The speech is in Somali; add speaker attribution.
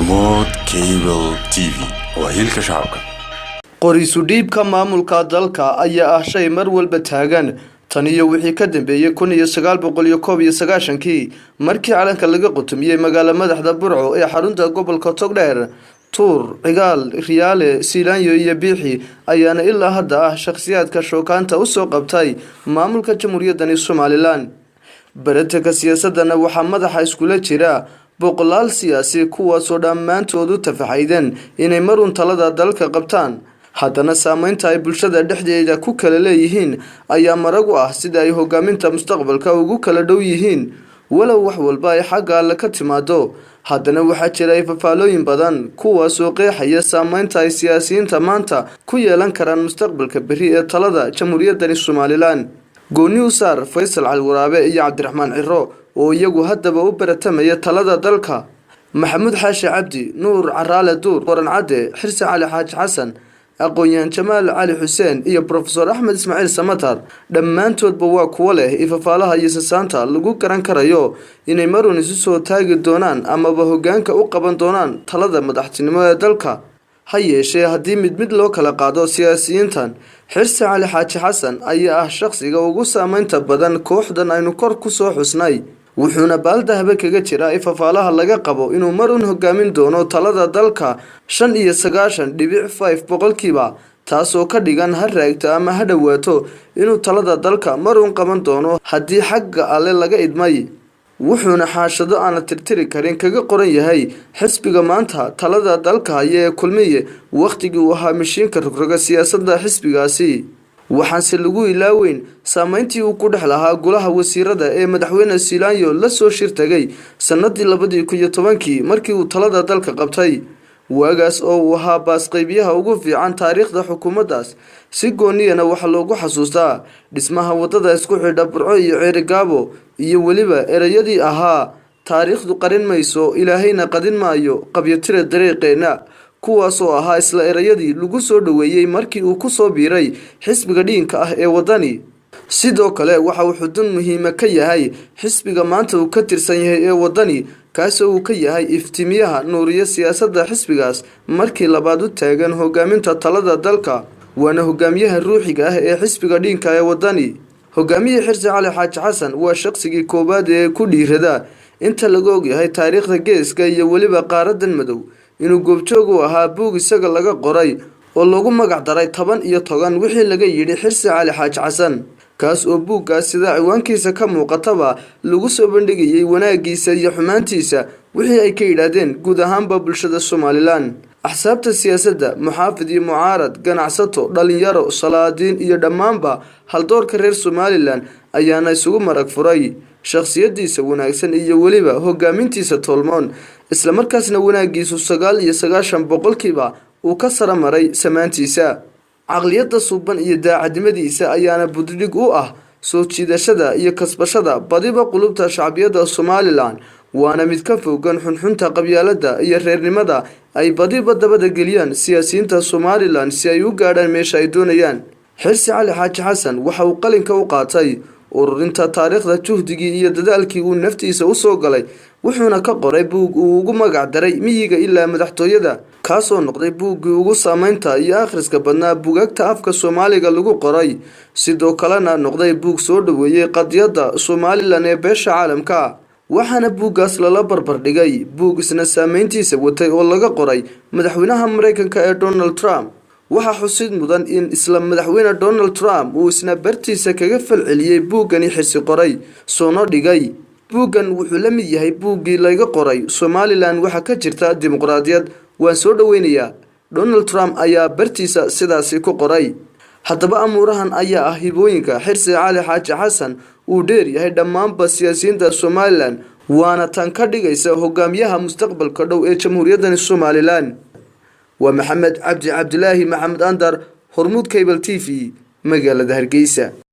Speaker 1: Hormood Cable TV waa Hiilka Shacabka.
Speaker 2: qoriisu dhiibka maamulka dalka ayaa ah shay mar walba taagan tan iyo wixii ka dambeeyay 1991kii markii calanka laga qotomiyay magaalada madaxda Burco ee xarunta gobolka Togdheer Tuur Cigaal Riyaale Siilaanyo iyo Biixi ayaana ilaa hadda ah shakhsiyaadka shookaanta u soo qabtay maamulka jamhuuriyadda Soomaaliland. Baratanka siyaasadana waxaa madaxa iskula jira boqolaal siyaasi kuwaasoo dhammaantood tafaxaydan inay marun talada dalka qabtaan. haddana saamaynta ay bulshada dhexdeeda ku kala leeyihiin ayaa maragu ah sida ay hogaaminta mustaqbalka ugu kala dhow yihiin walow wax walba ay xagga alle ka timaado. haddana waxaa jira fafaalooyin badan kuwaasoo qeexaya saamaynta ay siyaasiyiinta maanta ku yeelan karaan mustaqbalka berri ee talada jamhuuriyadda Soomaaliland. gooni u saar Faysal Calwaraabe iyo Cabdiraxmaan Ciro oo iyagu haddaba u baratamaya talada dalka. maxamuud xaashi cabdi nuur caraale duur qoran cadde xirsi cali xaaji xasan aqoon-yahan jamaal cali xuseen iyo professor axmed ismaaciil samatar dhammaantoodba waa kuwo leh ifafaalaha iyo sasaanta lagu garan karayo inay marun isu soo taagi doonaan amaba hoggaanka u qaban doonaan talada madaxtinimo ee dalka. ha yeeshee haddii mid loo kala qaado siyaasiyiintan, xirsi cali xaaji xasan ayaa ah shakhsiga ugu saamaynta badan kooxdan aynu kor ku soo xusnay, wuxuuna baaldahaba kaga jira ifafaalaha laga qabo inuu marun hogaamin doono talada dalka 95.5%, taasoo ka dhigan ha raagto ama ha dhawaato inuu talada dalka marun qaban doono haddii xagga alle laga idmay. wuxuuna xaashado aan la tirtiri karin kaga qoran yahay xisbiga maanta talada dalka haya ee kulmiye waqtigii uu ahaa mishiinka rogroga siyaasadda xisbigaasi. waxaanse lagu ilaaweyn saamayntii uu ku dhex lahaa golaha wasiirada ee madaxweyne Siilaanyo la soo shirtagay sanadii 2010 markii uu talada dalka qabtay. waagaas oo uu ahaa baasqaybiyaha ugu fiican taariikhda xukuumaddaas. si gooniyana waxaa loogu xasuustaa dhismaha wadada isku xidha Burco iyo Ceerigaabo iyo weliba erayadii ahaa taariikhdu qarin mayso ilaahayna qadin maayo qabyatire dariiqeena, kuwaasoo ahaa isla erayadii lagu soo dhaweeyay markii uu ku soo biiray xisbiga dhiinka ah ee wadani. sidoo kale waxa uu xudun muhiima ka yahay xisbiga maanta uu ka tirsan yahay ee wadani, kaasoo uu ka yahay iftiimiyaha nuuriya siyaasadda xisbigaas markii labaad u taagan hogaaminta talada dalka, waana hogaamiyaha ruuxiga ah ee xisbiga dhiinka ee wadani. hogaamiye xirsi cali xaaji xasan waa shaqsigii koobaad ee ku dhiirada inta laga ogyahay taariikhda geeska iyo weliba qaaradan madow inuu goobjoog u ahaa buug isaga laga qoray oo lagu magac daray 10 iyo 10 wixii laga yidhi xirsi cali xaaji xasan, kaas oo buuggaas sida ciwaankiisa ka muuqataba lagu soo bandhigayay wanaagiisa iyo xumaantiisa wixii ay ka yidhaahdeen guud ahaanba bulshada Soomaaliland. axsaabta siyaasadda, muxaafid iyo mucaarad, ganacsato, dhalinyaro, salaadiin iyo dhammaanba haldoorka reer Soomaaliland ayaana isugu marag furay shakhsiyadiisa wanaagsan iyo weliba hogaamintiisa tolmoon, isla markaasna wanaagiisu 99% uu ka sara maray samaantiisa. caqliyadda suuban iyo daacadnimadiisa ayaana buddig u ah soo jiidashada iyo kasbashada badiba qulubta shacbiyadda Soomaaliland, waana mid ka fogaan xunxunta qabyaaladda iyo reernimada ay badiba dabada geliyaan siyaasiyiinta Soomaaliland si ay u gaadhaan meesha ay doonayaan. xirsi cali xaaji xasan waxa uu qalinka u qaatay ururinta taariikhda juhdigii iyo dadaalkii uu naftiisa u soo galay, wuxuuna ka qoray buug uu ugu magac daray miyiga ilaa madaxtooyada, kaasoo noqday buuggii ugu saamaynta iyo akhriska badnaa buugaagta afka Soomaaliga lagu qoray, sidoo kalena noqday buug soo dhaweeyay qadiyadda Soomaaliland ee beesha caalamka. waxaana buuggaas lala barbar dhigay buug isna saamayntiisa watay oo laga qoray madaxweynaha Mareykanka ee Donald Trump. waxaa xusid mudan in isla madaxweyne Donald Trump uu isna bartiisa kaga falceliyay buuggani xirsi qoray soo dhigay. buuggan wuxuu la mid yahay buuggii laga qoray Soomaaliland waxa ka jirta dimuqraadiyad, waan soo dhaweynayaa. Donald Trump ayaa bartiisa sidaasi ku qoray. haddaba amuurahan ayaa ah hibooyinka xirsi cali xaaji xasan uu dheer yahay dhammaanba siyaasiyiinta Soomaaliland, waana tan ka dhigaysa hogaamiyaha mustaqbalka dhow ee jamhuuriyadda Soomaaliland. waa maxamed cabdi cabdilaahi maxamed andar, Hormood Cable TV, magaalada Hargeysa.